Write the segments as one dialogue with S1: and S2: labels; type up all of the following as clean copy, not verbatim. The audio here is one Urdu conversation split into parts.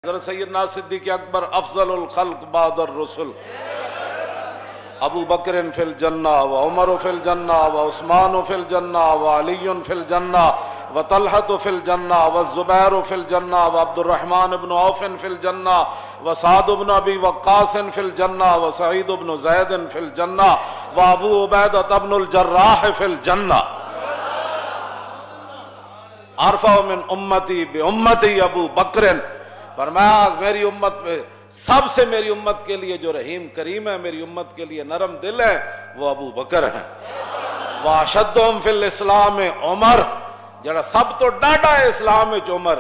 S1: حضرت سیدنا صدیق اکبر افضل الخلق بعد الرسل، ابو بکر فی الجنہ و عمر فی الجنہ و عثمان فی الجنہ و علی فی الجنہ و طلحۃ فی الجنہ و الزبیر فی الجنہ و عبد الرحمن بن عوف فی الجنہ و سعد بن ابی وقاص فی الجنہ و سعید بن زید فی الجنہ و ابو عبیدہ بن الجراح فی الجنہ۔ ارفع من امتی بامتی ابو بکر، فرمایا میری امت میں سب سے میری امت کے لیے جو رحیم کریم ہے، میری امت کے لیے نرم دل ہے، وہ ابو بکر ہیں۔ واشدہم فی الاسلام عمر، جڑا سب تو ڈاڈا ہے اسلام وچ عمر۔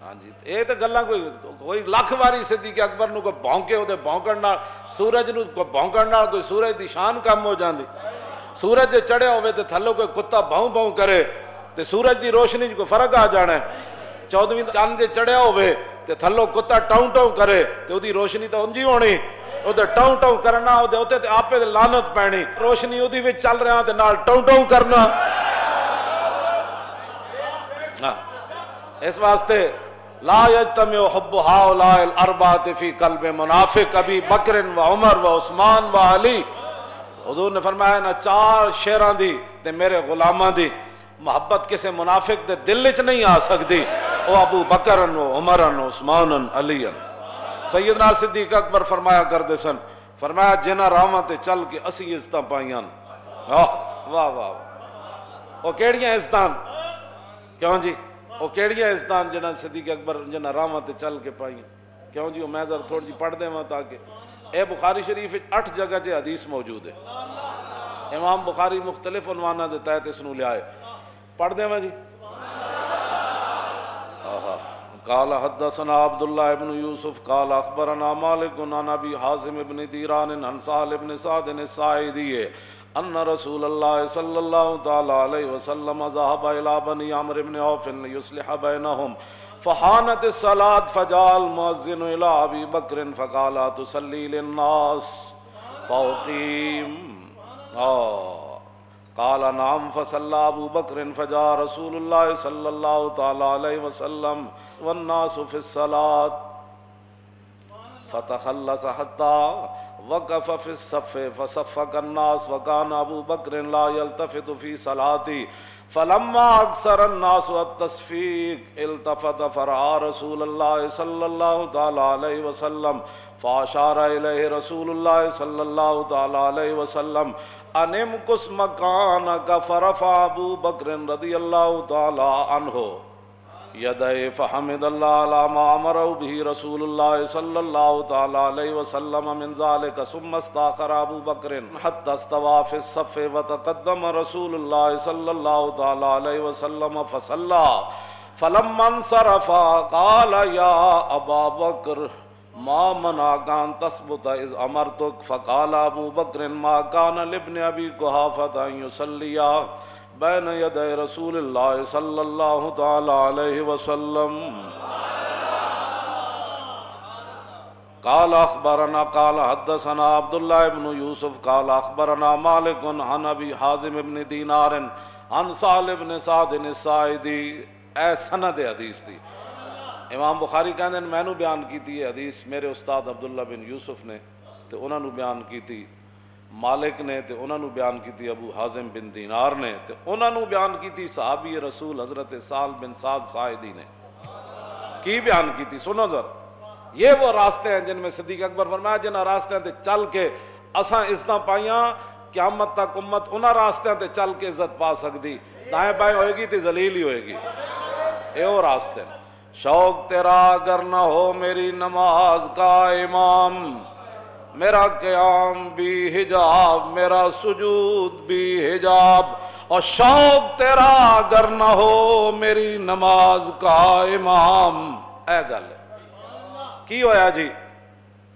S1: ہاں جی، یہ تو گلاں کوئی لاکھ واری صدیق اکبر نو کوئی بھونکے اودے بھونکن نال، سورج نو کوئی بھونکن نال کوئی سورج دی شان کم ہو جاندی۔ سورج جے چڑھیا ہوئے تے تھلوں کوئی کتا بھوں بھوں کرے تے سورج دی روشنی کوئی فرق آ جانا ہے۔ 14ویں چاند جے چڑھیا ہوئے تے تھلوں کتا ٹاؤں ٹاؤں کرے تے او دی روشنی تو انجی ہونی، او دے ٹاؤں ٹاؤں کرنا، او دے اوتے تے آپے لعنت پینی، روشنی او دی وچ چل رہا تے نال ٹاؤں ٹاؤں کرنا۔ اس واسطے لا یجتمع حب ہؤلاء الاربعۃ فی قلب منافق ابی بکر و عمر و عثمان و علی۔ حضور نے فرمایا نا چار شیراں دی تے میرے غلاماں دی محبت کسے منافق دے دل وچ نہیں آ سکتی، او ابو بکر و عمر و عثمان علی۔ سیدنا صدیق اکبر فرمایا کرتے سن، فرمایا جنہاں راواں تے چل کے اسی عزتاں پائیاں، واہ واہ واہ، او کیڑیاں عزتاں؟ کیوں جی او کیڑیاں عزتاں جنہاں صدیق اکبر جنہاں راواں تے چل کے پائیاں؟ کیوں جی میں ذرا تھوڑی جی پڑھ دیواں تاکہ اے بخاری شریف 8 جگہ تے حدیث موجود ہے۔ امام بخاری مختلف عنواناں دے تحت اس نو لے آئے، پڑھ دیواں جی۔ قال حدثنا عبداللہ بن یوسف قال اخبرنا مالک عن ابی حازم بن دیران عن سہل بن سعد الساعدی ان رسول اللہ صلی اللہ تعالی علیہ وسلم ذهب الى بنی عمرو بن عوف ليصلح بینہم فحانت الصلاة فجاء المؤذن الى ابی بکر فقال تصلی للناس فاقیم قال نعم فصلى ابو بکر فجاء رسول اللہ صلی اللہ تعالی علیہ وسلم والناس في الصلاة فتخلص حتى وقف في الصف فصفق الناس وكان ابو بکر لا يلتفت في صلاته فلما اکثر الناس التصفیق التفت فرعا رسول اللہ صلی اللہ تعالی علیہ وسلم فاشار الیہ رسول اللہ صلی اللہ تعالی علیہ وسلم ان امکث مکانک فرفع ابو بکر رضی اللہ تعالی عنہ یدہ فحمد اللہ علی ما امرہ بہ رسول اللہ صلی اللہ تعالی علیہ وسلم من ذلك ثم استاخر ابو بکر حتی استوى فی الصف وتقدم رسول اللہ صلی اللہ تعالی علیہ وسلم فصلى فلما انصرف قال یا ابا بکر ما منعك ان تثبت اذ امرتك فقال ابو بکر ما كان لابن ابي قحافة ان يصلي بین یدی رسول اللہ صلی اللہ تعالی علیہ وسلم۔ قال اخبرنا قال حدثنا عبداللہ بن یوسف قال اخبرنا مالک عن ابی حازم بن دینار عن سہل بن سعد الساعدی۔ اے سند حدیث تھی، امام بخاری کہندے میں نو بیان کی تھی حدیث میرے استاد عبداللہ بن یوسف نے تے انہاں نو بیان کی تھی مالک نے تے انہاں نو بیان کی تھی ابو حازم بن دینار نے تے انہاں نو بیان کی تھی صحابی رسول حضرت سہل بن سعد ساعدی نے۔ کی بیان کی تھی سنو ذرا، یہ وہ راستے ہیں جن میں صدیق اکبر فرمایا جنہاں راستیاں تے چل کے اساں عزتاں پائیاں، قیامت تک امت انہاں راستیاں تے چل کے عزت پا سکتی، دائیں بائیں ہوئے گی تے ذلیل ہی ہوئے گی۔ اے وہ راستے ہیں۔ شوق تیرا اگر نہ ہو میری نماز کا امام، میرا قیام بھی حجاب میرا سجود بھی حجاب، اور شوق تیرا اگر نہ ہو میری نماز کا امام۔ اے گل کی ہویا جی؟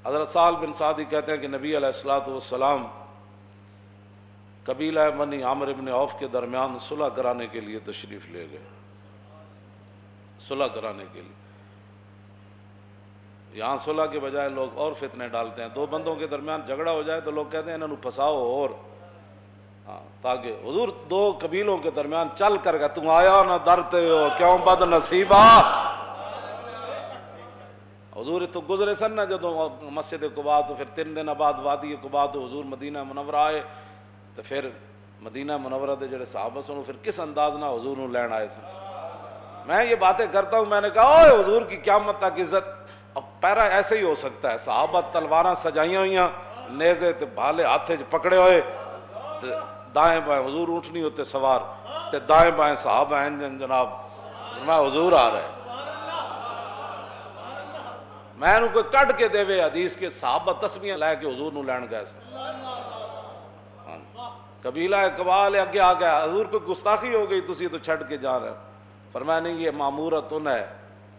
S1: حضرت سہل بن سعدی کہتے ہیں کہ نبی علیہ السلام قبیلہ بنی عمرو بن عوف کے درمیان صلح کرانے کے لیے تشریف لے گئے، صلح کرانے کے لیے۔ یہاں صلح کے بجائے لوگ اور فتنے ڈالتے ہیں، دو بندوں کے درمیان جھگڑا ہو جائے تو لوگ کہتے ہیں انہوں پھنساؤ اور تاکہ حضور دو قبیلوں کے درمیان چل کر گیا، تم آیا نہ ڈرتے ہو کیوں بد نصیبہ، حضور تو گزرے سن نہ جدوں مسجد قباء تو پھر 3 دن بعد وادی قباء تو حضور مدینہ منورہ آئے تو پھر مدینہ منورہ دے جڑے صحابہ سن پھر کس انداز نہ حضور نو لین آئے سن. میں یہ باتیں کرتا ہوں، میں نے کہا اوے حضور کی قیامت تک عزت اب پیرا ایسے ہی ہو سکتا ہے. صحابہ تلواراں سجائیاں ہوئیاں، نیزے تے بھالے ہاتھ وچ پکڑے ہوئے، دائیں بائیں حضور اونٹنی ہوتے سوار تے دائیں بائیں صحابہ ہیں جناب. میں حضور آ رہے میں انہوں کوئی کٹ کے دے وے حدیث کے صحابہ تسبیحاں لے کے حضور نو لین گئے. قبیلہ قبال اگے آ گیا، حضور کو گستاخی ہو گئی، تسی تو چھڑ کے جا رہے. فرمایا نہیں، یہ معمورتن ہے،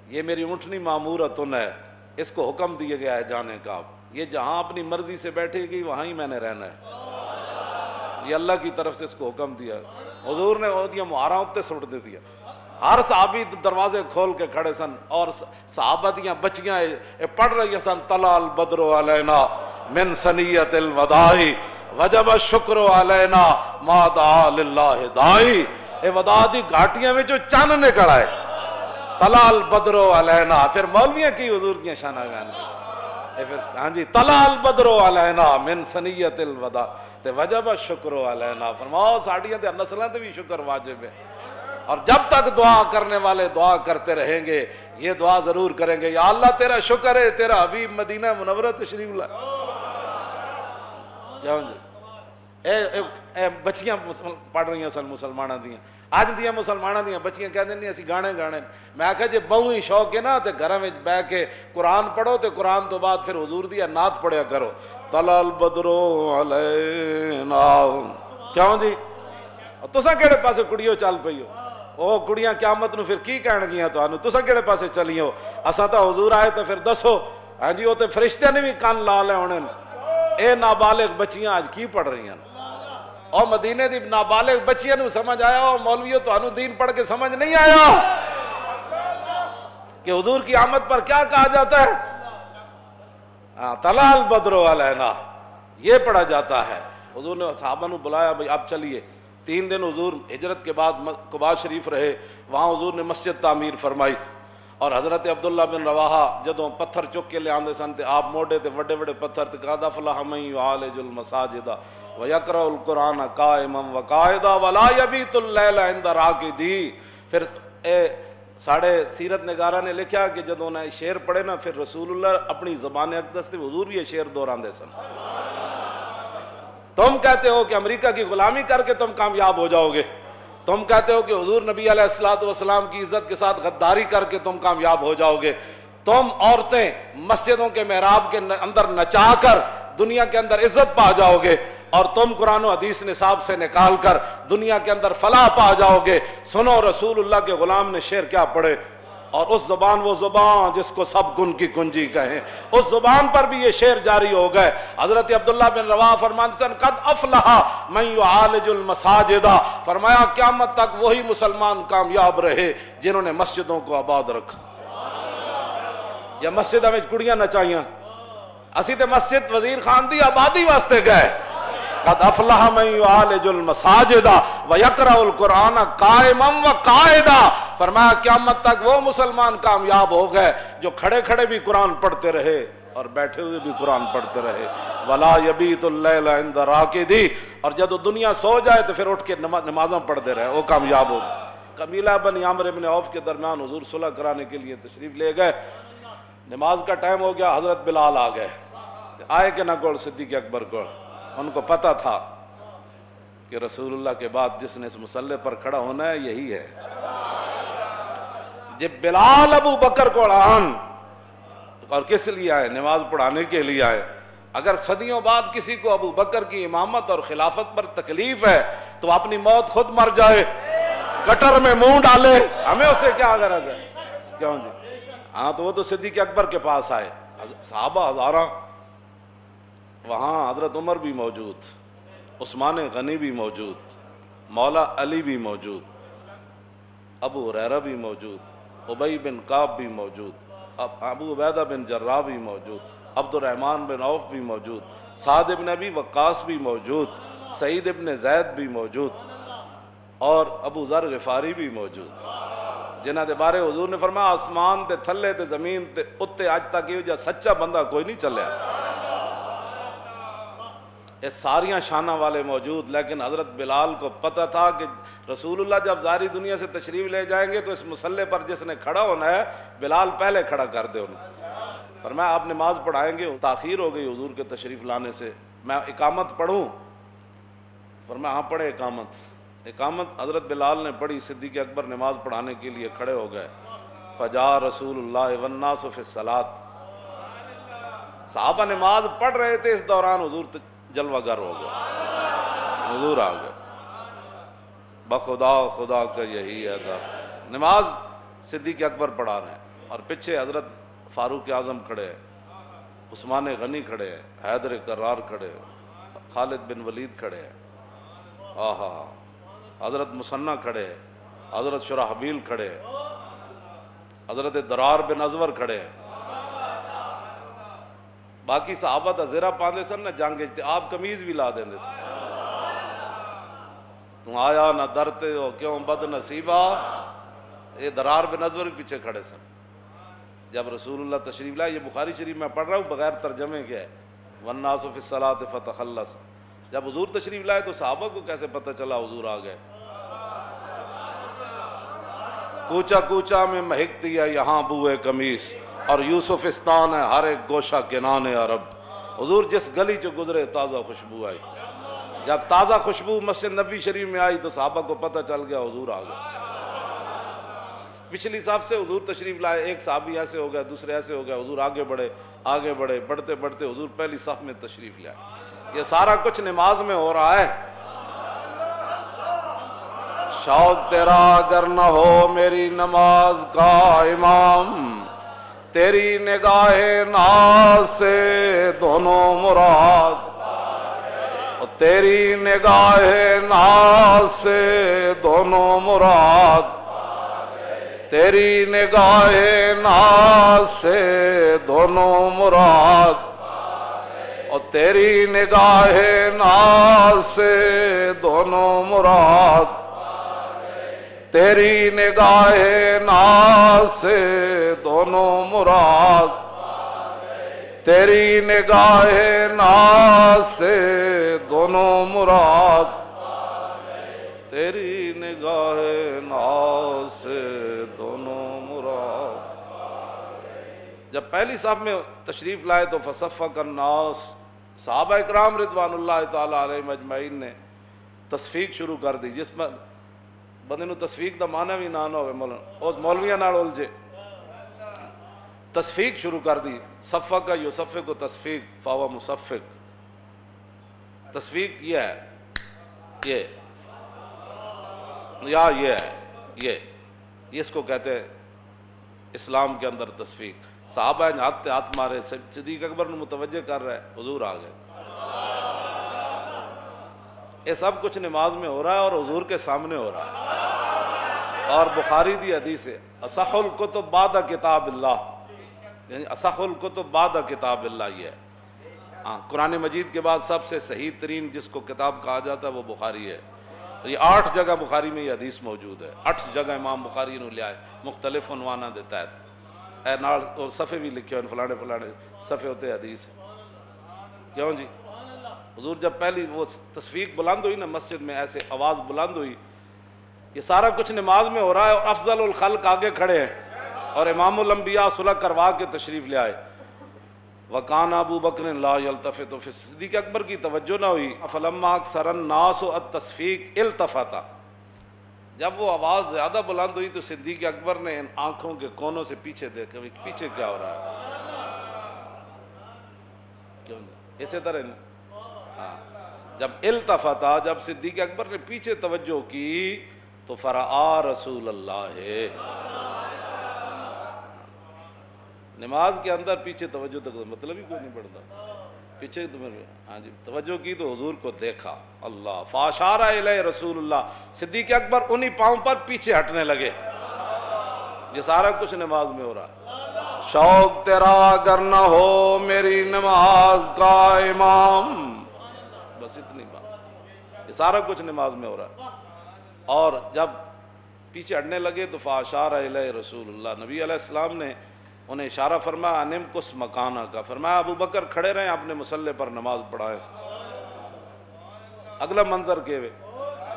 S1: یہ میری اونٹنی معمورتن ہے، اس کو حکم دیا گیا ہے جانے کا. یہ جہاں اپنی مرضی سے بیٹھے گی وہاں ہی میں نے رہنا ہے، یہ اللہ کی طرف سے اس کو حکم دیا. حضور نے وہ دیا مہاراں اتے سٹ دے دیا. ہر صحابی دروازے کھول کے کھڑے سن اور صحابہ دیاں بچیاں پڑھ رہی سن طلع البدر علینا من ثنیۃ الوداع وجب الشکر علینا ما دعا للہ داعی. اے وداع دی گھاٹیاں وچوں چن نکل آئے، طلع البدر علینا. پھر مولویاں کی حضور دیاں شاناں بیان کی، پھر ہاں جی طلع البدر علینا من ثنیۃ الوداع تے وجب الشکر علینا. فرماؤ ساڈیاں تے نسلاں تے بھی شکر واجب ہے. اور جب تک دعا کرنے والے دعا کرتے رہیں گے، یہ دعا ضرور کریں گے، یا اللہ تیرا شکر ہے تیرا حبیب مدینہ منورہ تشریف لائے. اے بچیاں پڑھ رہی ہیں سن مسلمانہ دیاں، آج دیاں مسلمانہ دیاں بچیاں کہتے نہیں اسی گانے گانے. میں آکھا جے بہو ہی شوق ہے نا تے گھراں وچ بیٹھ کے قرآن پڑھو تے قرآن تو بعد پھر حضور دی نعت پڑھیا کرو. طلع البدر علینا. کیوں جی تساں کیڑے پاسے کڑیو چل پئی ہو؟ او کڑیاں قیامت نو پھر کی کہن گیاں تانوں؟ تساں کیڑے پاسے چلی ہو؟ اساں تا حضور آئے تے پھر دسو. ہاں جی وہ تے فرشتے نے بھی کان لا لے ہونے. اے نابالغ بچیاں آج کی پڑھ رہی ہیں؟ اور مدینے دی نابالغ بچیاں نو سمجھ آیا اور مولویوں تانوں دین پڑھ کے سمجھ نہیں آیا کہ حضور کی آمد پر کیا کہا جاتا ہے؟ طلع البدر علینا یہ پڑھا جاتا ہے. حضور نے صحابہ نو بلایا بھئی آپ چلیے. 3 دن حضور ہجرت کے بعد قباء شریف رہے، وہاں حضور نے مسجد تعمیر فرمائی. اور حضرت عبداللہ بن رواحہ جدوں پتھر چک کے لے آندے سن تے آپ موڈے تے وڈے وڈے پتھر تے قد افلح من یعالج المساجد ویقرأ القرآن قائما وقاعدا ولا یبیت اللیل عند راقدی. پھر ساڑھے سیرت نگارہ نے لکھا کہ جدوں نے شعر پڑھے نا پھر رسول اللہ اپنی زبان اقدس سے حضور بھی یہ شعر دہراندے سن. تم کہتے ہو کہ امریکہ کی غلامی کر کے تم کامیاب ہو جاؤ گے، تم کہتے ہو کہ حضور نبی علیہ السلام کی عزت کے ساتھ غداری کر کے تم کامیاب ہو جاؤ گے، تم عورتیں مسجدوں کے محراب کے اندر نچا کر دنیا کے اندر عزت پا جاؤ گے، اور تم قرآن و حدیث نصاب سے نکال کر دنیا کے اندر فلاح پا جاؤ گے. سنو رسول اللہ کے غلام نے شعر کیا پڑھے، اور اس زبان وہ زبان جس کو سب گن کی کنجی کہیں، اس زبان پر بھی یہ شعر جاری ہو گئے. حضرت عبداللہ بن رواحہ فرماتے سن قد افلح من یعالج المساجد. فرمایا قیامت تک وہی مسلمان کامیاب رہے جنہوں نے مسجدوں کو آباد رکھا. یا مسجدوں میں کڑیاں نچائیاں، اسی تے مسجد وزیر خان دی آبادی واسطے گئے. قد افلح من یعالج المساجد ویقرأ القرآن قائما وقاعدا. فرمایا قیامت تک وہ مسلمان کامیاب ہو گئے جو کھڑے کھڑے بھی قرآن پڑھتے رہے اور بیٹھے ہوئے بھی قرآن پڑھتے رہے. ولا یبیت اللیل عند راقدی. اور جب دنیا سو جائے تو پھر اٹھ کے نمازاں پڑھتے رہے، وہ کامیاب ہو گئے. قبیلہ بنی عامر بن عوف کے درمیان حضور صلح کرانے کے لیے تشریف لے گئے. نماز کا ٹائم ہو گیا، حضرت بلال آ گئے. آئے کہ نہ گوڑ صدیق اکبر کو، ان کو پتہ تھا کہ رسول اللہ کے بعد جس نے اس مصلی پر کھڑا ہونا ہے یہی ہے. جب بلال ابو بکر کو آن، اور کس لیے آئے؟ نماز پڑھانے کے لیے آئے. اگر صدیوں بعد کسی کو ابو بکر کی امامت اور خلافت پر تکلیف ہے تو اپنی موت خود مر جائے، کٹر میں منہ ڈالے، ہمیں اسے کیا غرض ہے؟ کیوں جی؟ ہاں تو وہ تو صدیق اکبر کے پاس آئے، صحابہ ہزاراں، وہاں حضرت عمر بھی موجود، عثمان غنی بھی موجود، مولا علی بھی موجود، ابو ہریرہ بھی موجود، ابی بن کعب بھی موجود، ابو عبیدہ بن جراح بھی موجود، عبد الرحمن بن عوف بھی موجود، سعد بن ابی وقاص بھی موجود، سعید بن زید بھی موجود، اور ابو ذر غفاری بھی موجود. جنہاں دے بارے حضور نے فرمایا آسمان تے تھلے تے زمین تے اتے اج تک یہ جا سچا بندہ کوئی نہیں چلیا. یہ ساریاں شانہ والے موجود، لیکن حضرت بلال کو پتہ تھا کہ رسول اللہ جب ظاہری دنیا سے تشریف لے جائیں گے تو اس مسلح پر جس نے کھڑا ہونا ہے بلال پہلے کھڑا کر دے انہیں. فرمایا آپ نماز پڑھائیں گے؟ تاخیر ہو گئی حضور کے تشریف لانے سے، میں اقامت پڑھوں؟ فرمایا ہاں پڑھے اقامت. اقامت حضرت بلال نے پڑھی، صدیق اکبر نماز پڑھانے کے لیے کھڑے ہو گئے. فجاء رسول اللہ والناس فی الصلاۃ. صحابہ نماز پڑھ رہے تھے، اس دوران حضور جلوہ گر ہو گئے، حضور آ گئے. بخدا خدا کا یہی ادا. نماز صدیق اکبر پڑھا رہے ہیں اور پیچھے حضرت فاروق اعظم کھڑے ہیں، عثمان غنی کھڑے ہیں، حیدر کرار کھڑے ہیں، خالد بن ولید کھڑے ہیں، آہا حضرت مسنہ کھڑے ہیں، حضرت شرحبیل کھڑے ہیں، حضرت درار بن ازور کھڑے ہیں. باقی صحابہ دا زیرہ پاندے سن نہ جنگ اجتے، آپ کمیز بھی لا دیندے سن. تم آیا نہ درتے ہو کیوں بد نصیبہ، یہ درار بن ازور بھی پیچھے کھڑے سن. جب رسول اللہ تشریف لائے، یہ بخاری شریف میں پڑھ رہا ہوں بغیر ترجمے کے ہے، والناس فی الصلاۃ فتخلص. جب حضور تشریف لائے تو صحابہ کو کیسے پتہ چلا حضور آ گئے؟ کوچا کوچا میں مہکتی ہے یہاں بوئے قمیص، اور یوسفستان ہے ہر ایک گوشہ کنان عرب. حضور جس گلی چ گزرے تازہ خوشبو آئی. جب تازہ خوشبو مسجد نبی شریف میں آئی تو صحابہ کو پتہ چل گیا حضور آ گئے. پچھلی صف سے حضور تشریف لائے، ایک صحابی ایسے ہو گیا، دوسرے ایسے ہو گیا، حضور آگے بڑھے آگے بڑھے، بڑھتے بڑھتے حضور پہلی صف میں تشریف لائے. یہ سارا کچھ نماز میں ہو رہا ہے. شوق تیرا اگر نہ ہو میری نماز کا امام، تیری نگاہ ناز سے دونوں مراد، تیری نگاہ ناز سے دونوں مراد، تیری نگاہ ناز سے دونوں مراد، اور تیری نگاہ ناز سے دونوں مراد، تیری نگاہ ناز سے دونوں مراد، تیری نگاہ ناز سے دونوں مراد، تیری نگاہ ناز سے دونوں مراد. جب پہلی صف میں تشریف لائے تو فصفق الناس، صحابہ اکرام رضوان اللہ تعالی علیہم اجمعین نے تصفیق شروع کر دی. جس میں بندے نو تصفیق دا معنی بھی نہ ہوئے، اس مولویاں نال الجھے، تصفیق شروع کر دی. صفق کا یصفق و تصفیق فاو مصفق. تصفیق یہ ہے، یہ یا یہ ہے، یہ اس کو کہتے ہیں اسلام کے اندر تصفیق. صحابہ نے ہاتھ ہاتھ مارے، صدیق اکبر نے متوجہ کر رہے، حضور آ گئے. یہ سب کچھ نماز میں ہو رہا ہے اور حضور کے سامنے ہو رہا ہے. اور بخاری دی حدیث ہے اصح الکتب بعد کتاب اللہ، یعنی اصح الکتب بعد کتاب اللہ. یہ ہے قرآن مجید کے بعد سب سے صحیح ترین جس کو کتاب کہا جاتا ہے وہ بخاری ہے. یہ 8 جگہ بخاری میں یہ حدیث موجود ہے، 8 جگہ امام بخاری نے لیا ہے مختلف عنوانہ دیتا ہے. اے نال اور صفحے بھی لکھے ہوئے، فلانے فلانے صفحے ہوتے حدیث. کیوں جی؟ حضور جب پہلی وہ تصفیق بلند ہوئی نا مسجد میں، ایسے آواز بلند ہوئی، یہ سارا کچھ نماز میں ہو رہا ہے اور افضل الخلق آگے کھڑے ہیں اور امام الانبیاء صلح کروا کے تشریف لے آئے. وَقَانَ ابو بکر لا يلتفت. پھر صدیق اکبر کی توجہ نہ ہوئی. فَلَمَّا أَكْثَرَ النَّاسُ التَّصْفِيقَ التفت. جب وہ آواز زیادہ بلند ہوئی تو صدیق اکبر نے ان آنکھوں کے کونوں سے پیچھے دیکھا، پیچھے کیا ہو رہا ہے. اسی طرح جب التفتا، جب صدیق اکبر نے پیچھے توجہ کی تو فرآ رسول اللہ. نماز کے اندر پیچھے توجہ تک مطلب ہی کوئی نہیں پڑتا. پیچھے ہاں جی توجہ کی تو حضور کو دیکھا. اللہ فاشارہ الیہ رسول اللہ. صدیق اکبر انہی پاؤں پر پیچھے ہٹنے لگے. یہ سارا کچھ نماز میں ہو رہا ہے. شوق تیرا اگر نہ ہو میری نماز کا امام، بس اتنی بات. یہ سارا کچھ نماز میں ہو رہا ہے. اور جب پیچھے ہٹنے لگے تو فاشار الیہ رسول اللہ، نبی علیہ السلام نے انہیں اشارہ فرمایا انم کس مکانہ کا، فرمایا ابو بکر کھڑے رہیں اپنے مصلی پر نماز پڑھائیں۔ اگلا منظر کے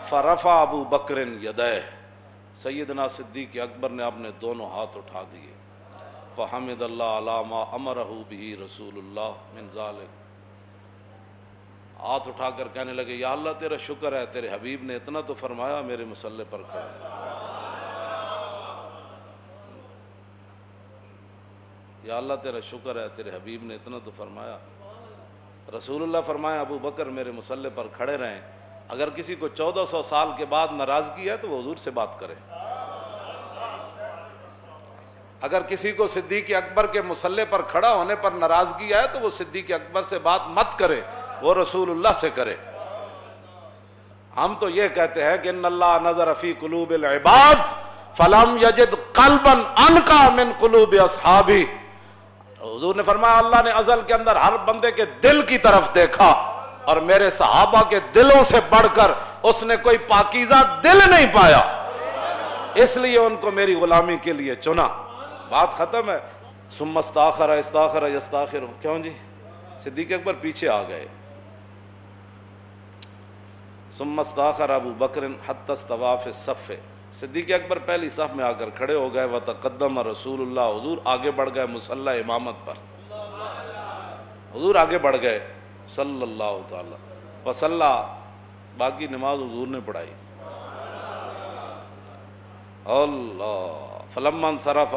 S1: فرفع ابو بکر یدیہ، سیدنا صدیق اکبر نے اپنے دونوں ہاتھ اٹھا دیے، فحمد اللہ علی ما امرہ بہ رسول اللہ من ذالک، ہاتھ اٹھا کر کہنے لگے یا اللہ تیرا شکر ہے، تیرے حبیب نے اتنا تو فرمایا میرے مصلی پر کھڑے۔ یا اللہ تیرا شکر ہے، تیرے حبیب نے اتنا تو فرمایا۔ رسول اللہ فرمایا ابو بکر میرے مصلی پر کھڑے رہیں، اگر کسی کو 1400 سال کے بعد ناراضگی ہے تو وہ حضور سے بات کرے، اگر کسی کو صدیق اکبر کے مصلی پر کھڑا ہونے پر ناراضگی ہے تو وہ صدیق اکبر سے بات مت کرے، وہ رسول اللہ سے کرے۔ ہم تو یہ کہتے ہیں کہ ان اللہ نظر فی قلوب العباد فلم یجد قلبا انقی من قلوب اصحابی، حضور نے فرمایا اللہ نے ازل کے اندر ہر بندے کے دل کی طرف دیکھا اور میرے صحابہ کے دلوں سے بڑھ کر اس نے کوئی پاکیزہ دل نہیں پایا، اس لیے ان کو میری غلامی کے لیے چنا۔ بات ختم ہے۔ ثم استاخر استاخر یستاخر، کیوں جی؟ صدیق اکبر پیچھے آ گئے۔ ثم استاخر ابو بکر حتی استوى فی الصف، صدیق اکبر پہلی صف میں آ کر کھڑے ہو گئے، وتقدم رسول اللہ، حضور آگے بڑھ گئے مصلی امامت پر، حضور آگے بڑھ گئے صلی اللہ تعالی وصلی، باقی نماز حضور نے پڑھائی۔ اللہ فلما انصرف،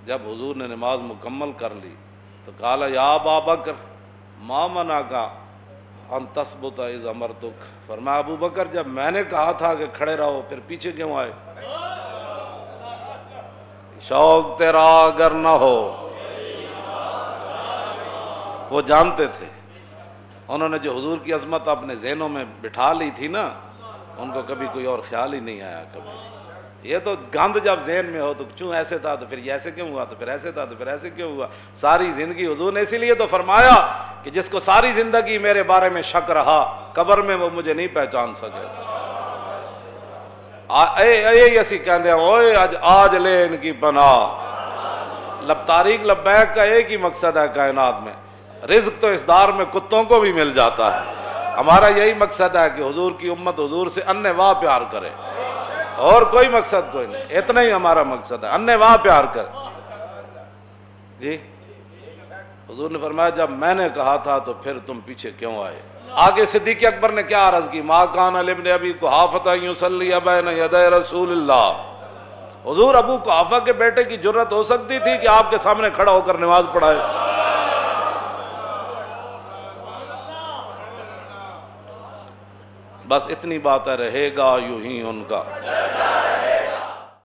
S1: جب حضور نے نماز مکمل کر لی تو قال یا ابا بکر ما منعک ان تثبت اذ امرتک، فرمایا ابو بکر جب میں نے کہا تھا کہ کھڑے رہو پھر پیچھے کیوں آئے؟ شوق تیرا اگر نہ ہو، وہ جانتے تھے، انہوں نے جو حضور کی عظمت اپنے ذہنوں میں بٹھا لی تھی نا، ان کو کبھی کوئی اور خیال ہی نہیں آیا کبھی۔ یہ تو گند جب ذہن میں ہو تو کیوں ایسے تھا تو پھر یہ ایسے کیوں ہوا، تو پھر ایسے تھا تو پھر ایسے کیوں ہوا، ساری زندگی حضور نے اسی لیے تو فرمایا کہ جس کو ساری زندگی میرے بارے میں شک رہا قبر میں وہ مجھے نہیں پہچان سکے۔ اسی کہتے ہیں اوئے آج لے ان کی پناہ، تاریخ لبیک کا ایک ہی مقصد ہے کائنات میں، رزق تو اس دار میں کتوں کو بھی مل جاتا ہے، ہمارا یہی مقصد ہے کہ حضور کی امت حضور سے انِ واہ پیار کرے، اور کوئی مقصد کوئی نہیں، اتنا ہی ہمارا مقصد ہے، انِ واہ پیار کرے۔ جی حضور نے فرمایا جب میں نے کہا تھا تو پھر تم پیچھے کیوں آئے؟ آگے صدیق اکبر نے کیا عرض کی، ما کان لابن ابی قحافہ یصلی بین یدی رسول اللہ، حضور ابو قحافہ کے بیٹے کی جرت ہو سکتی تھی کہ آپ کے سامنے کھڑا ہو کر نماز پڑھائے؟ بس اتنی بات ہے، رہے گا یوں ہی ان کا